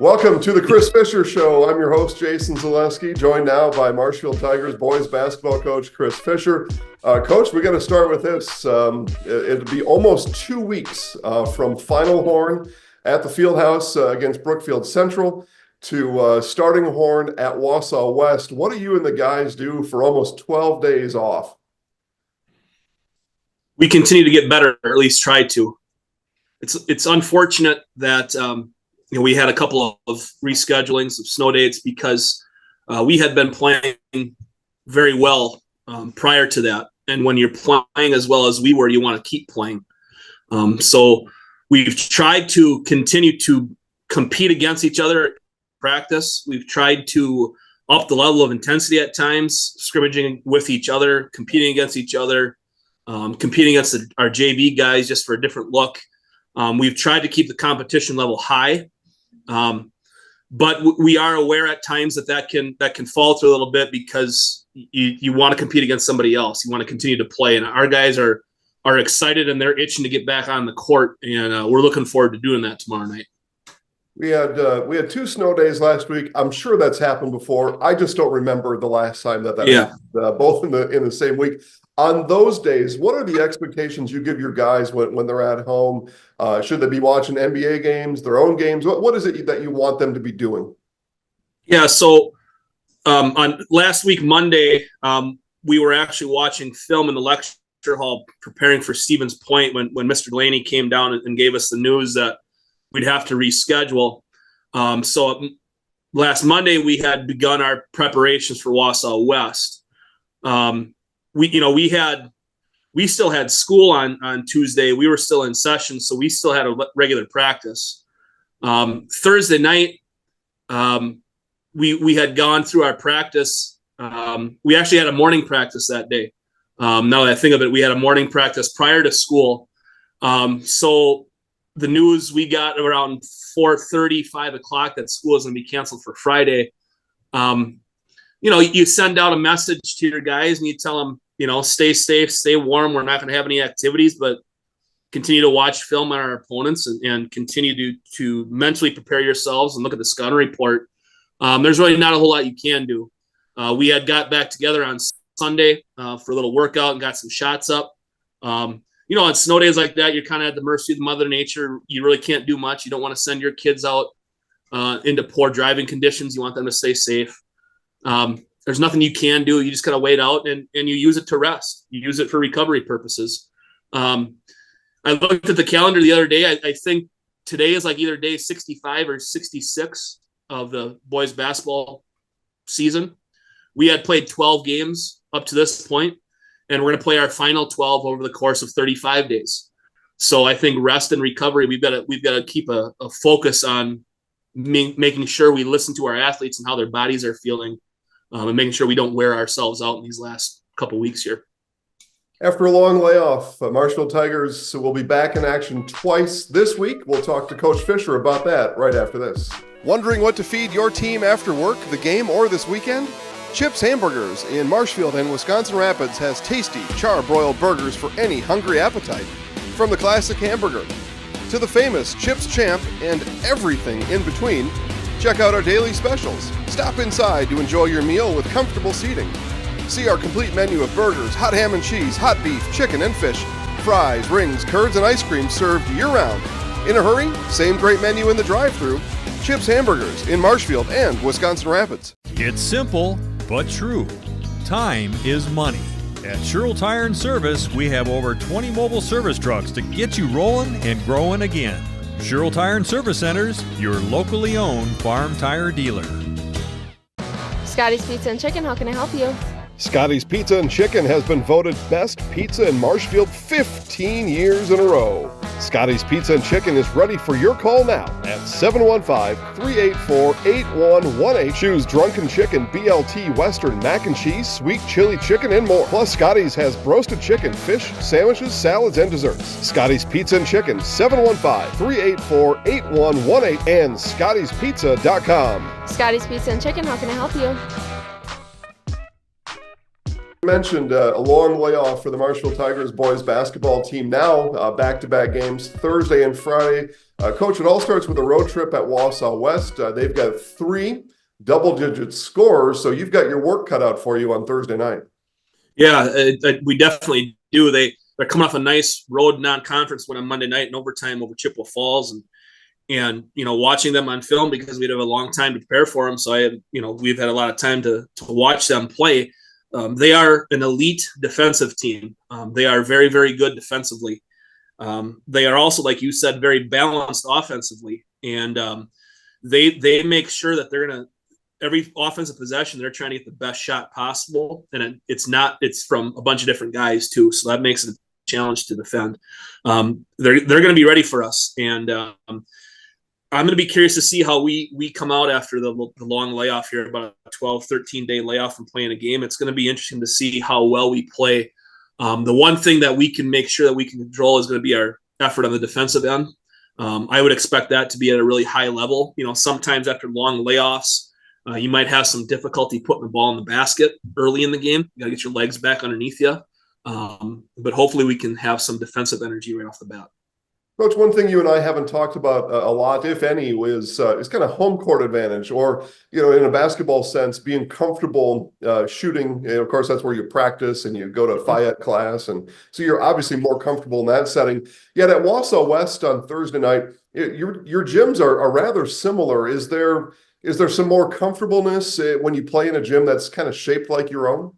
Welcome to the Chris Fisher Show. I'm your host, Jason Zaleski, joined now by Marshfield Tigers boys basketball coach Chris Fisher. Coach, we got to start with this. It'll be almost 2 weeks from Final Horn at the Fieldhouse against Brookfield Central to starting horn at Wausau West. What do you and the guys do for almost 12 days off? We continue to get better, or at least try to. It's unfortunate that we had a couple of reschedulings of snow dates because we had been playing very well prior to that. And when you're playing as well as we were, you want to keep playing. So we've tried to continue to compete against each other at practice. We've tried to up the level of intensity at times, scrimmaging with each other, competing against each other, competing against our JV guys just for a different look. We've tried to keep the competition level high. But we are aware at times that can falter a little bit because you want to compete against somebody else. You want to continue to play, and our guys are excited and they're itching to get back on the court, and we're looking forward to doing that tomorrow night. We had 2 snow days last week. I'm sure that's happened before. I just don't remember the last time that happened, both in the same week. On those days, what are the expectations you give your guys when they're at home? Should they be watching NBA games, their own games? What is it that you want them to be doing? Yeah, so on last week, Monday, we were actually watching film in the lecture hall preparing for Stevens Point when Mr. Delaney came down and gave us the news that we'd have to reschedule. So last Monday, we had begun our preparations for Wausau West. We still had school on Tuesday. We were still in session, so we still had a regular practice. Thursday night, we had gone through our practice. We actually had a morning practice that day. Now that I think of it, we had a morning practice prior to school. So the news we got around 4:30, 5 o'clock that school is going to be canceled for Friday. You send out a message to your guys and you tell them, stay safe, stay warm. We're not going to have any activities, but continue to watch film on our opponents and continue to mentally prepare yourselves and look at the scouting report. There's really not a whole lot you can do. We had got back together on Sunday for a little workout and got some shots up. On snow days like that, you're kind of at the mercy of Mother Nature. You really can't do much. You don't want to send your kids out into poor driving conditions. You want them to stay safe. There's nothing you can do. You just gotta wait out and you use it to rest. You use it for recovery purposes. I looked at the calendar the other day. I think today is like either day 65 or 66 of the boys basketball season. We had played 12 games up to this point, and we're going to play our final 12 over the course of 35 days. So I think rest and recovery, we've got to keep a focus on making sure we listen to our athletes and how their bodies are feeling. And making sure we don't wear ourselves out in these last couple weeks here. After a long layoff, Marshfield Tigers will be back in action twice this week. We'll talk to Coach Fisher about that right after this. Wondering what to feed your team after work, the game, or this weekend? Chips Hamburgers in Marshfield and Wisconsin Rapids has tasty char-broiled burgers for any hungry appetite. From the classic hamburger to the famous Chips Champ and everything in between, check out our daily specials. Stop inside to enjoy your meal with comfortable seating. See our complete menu of burgers, hot ham and cheese, hot beef, chicken and fish, fries, rings, curds, and ice cream served year-round. In a hurry? Same great menu in the drive-thru. Chips Hamburgers in Marshfield and Wisconsin Rapids. It's simple, but true. Time is money. At Sherrill Tire and Service, we have over 20 mobile service trucks to get you rolling and growing again. Sherrill Tire and Service Centers, your locally owned farm tire dealer. Scotty's Pizza and Chicken, how can I help you? Scotty's Pizza and Chicken has been voted best pizza in Marshfield 15 years in a row. Scotty's Pizza and Chicken is ready for your call now at 715-384-8118. Choose Drunken Chicken, BLT, Western, Mac and Cheese, Sweet Chili Chicken, and more. Plus, Scotty's has roasted chicken, fish, sandwiches, salads, and desserts. Scotty's Pizza and Chicken, 715-384-8118 and Scotty'sPizza.com. Scotty's Pizza and Chicken, how can I help you? Mentioned a long layoff for the Marshfield Tigers boys basketball team now, back-to-back games Thursday and Friday Coach, it all starts with a road trip at Wausau West. They've got 3 double-digit scores, so you've got your work cut out for you on Thursday night. Yeah, we definitely do. They're coming off a nice road non-conference win on Monday night in overtime over Chippewa Falls, and watching them on film because we'd have a long time to prepare for them. So we've had a lot of time to watch them play. They are an elite defensive team. They are very, very good defensively. They are also, like you said, very balanced offensively, and they make sure that they're gonna every offensive possession they're trying to get the best shot possible, and it's from a bunch of different guys too. So that makes it a challenge to defend. They're going to be ready for us, and I'm going to be curious to see how we come out after the long layoff here, about a 12-13 day layoff from playing a game. It's going to be interesting to see how well we play. The one thing that we can make sure that we can control is going to be our effort on the defensive end. I would expect that to be at a really high level. Sometimes after long layoffs, you might have some difficulty putting the ball in the basket early in the game. You got to get your legs back underneath you. But hopefully we can have some defensive energy right off the bat. Coach, one thing you and I haven't talked about a lot, if any, is kind of home court advantage, or, in a basketball sense, being comfortable shooting. Of course, that's where you practice and you go to Fayette class. And so you're obviously more comfortable in that setting. Yet at Wausau West on Thursday night, your gyms are rather similar. Is there some more comfortableness when you play in a gym that's kind of shaped like your own?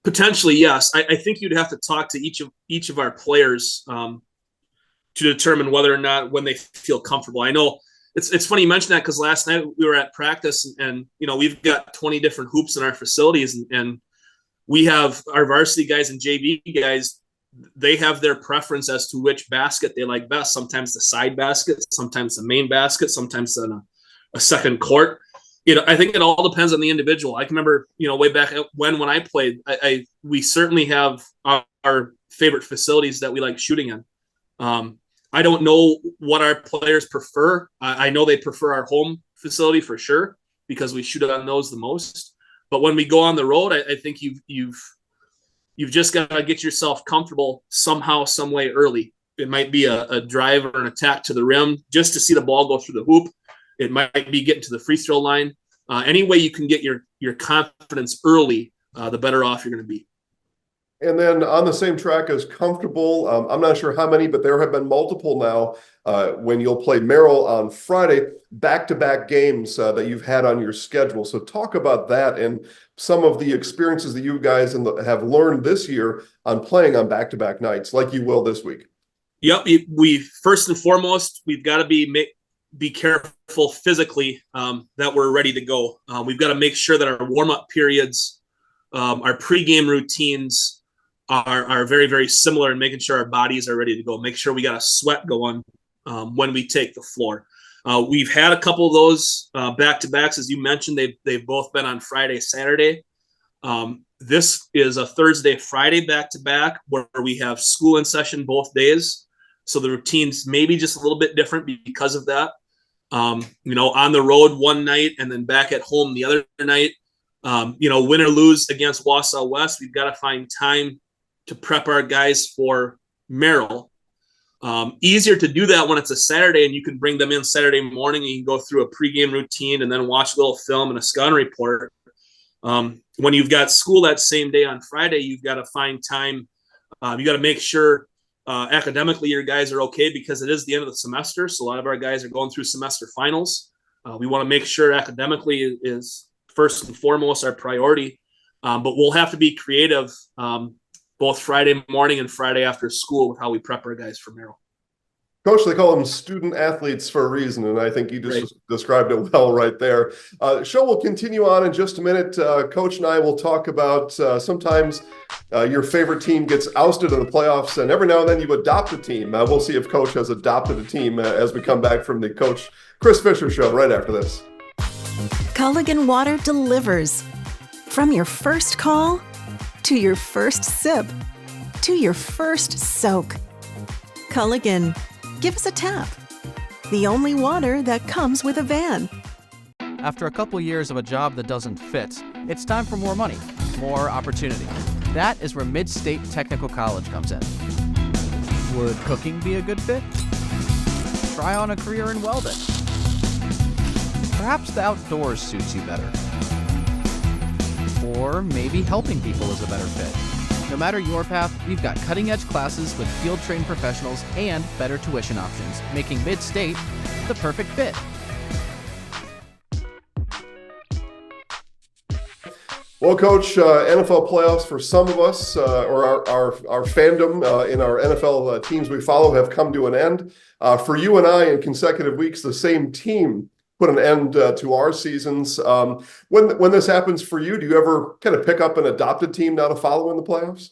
Potentially, yes. I think you'd have to talk to each of our players to determine whether or not when they feel comfortable. I know it's funny you mentioned that, because last night we were at practice and we've got 20 different hoops in our facilities, and we have our varsity guys and JV guys. They have their preference as to which basket they like best. Sometimes the side basket, sometimes the main basket, sometimes a second court. I think it all depends on the individual. I can remember, way back when I played, we certainly have our favorite facilities that we like shooting in. I don't know what our players prefer. I know they prefer our home facility for sure, because we shoot on those the most. But when we go on the road, I think you've just got to get yourself comfortable somehow, some way early. It might be a drive or an attack to the rim just to see the ball go through the hoop. It might be getting to the free throw line. Any way you can get your confidence early, the better off you're going to be. And then on the same track as comfortable, I'm not sure how many, but there have been multiple now when you'll play Merrill on Friday, back-to-back games that you've had on your schedule. So talk about that and some of the experiences that you guys have learned this year on playing on back-to-back nights like you will this week. Yep. We first and foremost, we've got to be careful physically that we're ready to go. We've got to make sure that our warm-up periods, our pregame routines are very, very similar, and making sure our bodies are ready to go. Make sure we got a sweat going when we take the floor. We've had a couple of those back-to-backs, as you mentioned. They've both been on Friday, Saturday. This is a Thursday, Friday back-to-back where we have school in session both days. So the routine's maybe just a little bit different because of that. On the road one night and then back at home the other night. Win or lose against Wausau West, we've got to find time to prep our guys for Merrill. Easier to do that when it's a Saturday and you can bring them in Saturday morning and you can go through a pregame routine and then watch a little film and a scouting report. When you've got school that same day on Friday, you've got to find time. You got to make sure academically your guys are okay, because it is the end of the semester. So a lot of our guys are going through semester finals. We want to make sure academically is first and foremost our priority. But we'll have to be creative both Friday morning and Friday after school with how we prep our guys for Merrill. Coach, they call them student athletes for a reason, and I think you just described it well right there. Show will continue on in just a minute. Coach and I will talk about sometimes your favorite team gets ousted in the playoffs, and every now and then you adopt a team. We'll see if Coach has adopted a team as we come back from the Coach Chris Fisher Show right after this. Culligan Water delivers. From your first call to your first sip to your first soak. Culligan. Give us a tap. The only water that comes with a van. After a couple years of a job that doesn't fit, it's time for more money, more opportunity. That is where Mid-State Technical College comes in. Would cooking be a good fit? try on a career in welding. Perhaps the outdoors suits you better. Or maybe helping people is a better fit. No matter your path, we've got cutting-edge classes with field-trained professionals and better tuition options, making Mid-State the perfect fit. Well, Coach, NFL playoffs for some of us, or our fandom in our NFL teams we follow, have come to an end. For you and I, in consecutive weeks, the same team put an end to our seasons. When this happens for you, do you ever kind of pick up an adopted team now to follow in the playoffs?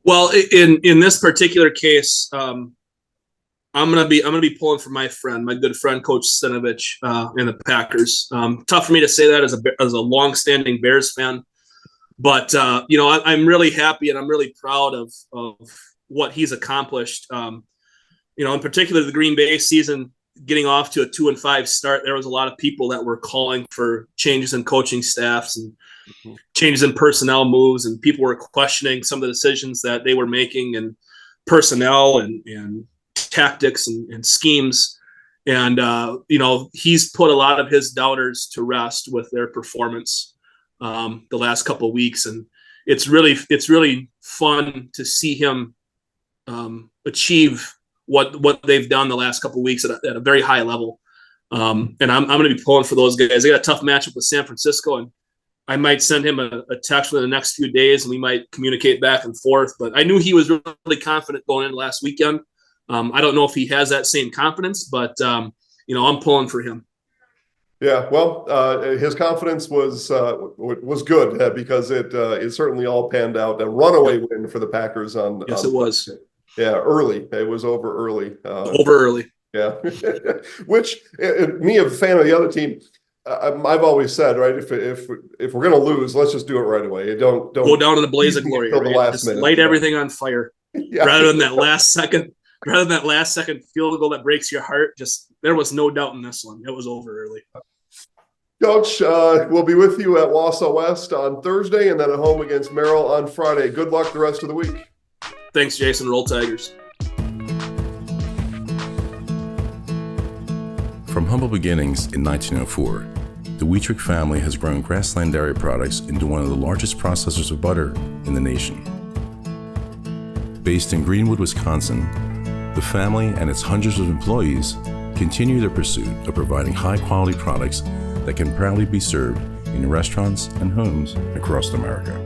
Well, in this particular case, I'm gonna be pulling for my good friend Coach Stenavich in the Packers. Tough for me to say that as a longstanding Bears fan, but I'm really happy and I'm really proud of what he's accomplished. In particular, the Green Bay season, getting off to a 2-5 start, there was a lot of people that were calling for changes in coaching staffs and changes in personnel moves, and people were questioning some of the decisions that they were making and personnel and tactics and schemes. And, he's put a lot of his doubters to rest with their performance the last couple of weeks. And it's really fun to see him achieve what they've done the last couple of weeks at a very high level. And I'm going to be pulling for those guys. They got a tough matchup with San Francisco, and I might send him a text within the next few days, and we might communicate back and forth. But I knew he was really confident going into last weekend. I don't know if he has that same confidence, but I'm pulling for him. Yeah, well, his confidence was good because it certainly all panned out. A runaway win for the Packers on. Yes, it was. Yeah, early. It was over early. Yeah, which me, a fan of the other team, I've always said, right, if we're going to lose, let's just do it right away. Don't go down in the blaze of glory. Right? Just light everything on fire, rather than that last second field goal that breaks your heart. Just there was no doubt in this one. It was over early. Coach, we'll be with you at Wausau West on Thursday, and then at home against Merrill on Friday. Good luck the rest of the week. Thanks, Jason. Roll Tigers. From humble beginnings in 1904, the Wheatrick family has grown Grassland Dairy Products into one of the largest processors of butter in the nation. Based in Greenwood, Wisconsin, the family and its hundreds of employees continue their pursuit of providing high-quality products that can proudly be served in restaurants and homes across America.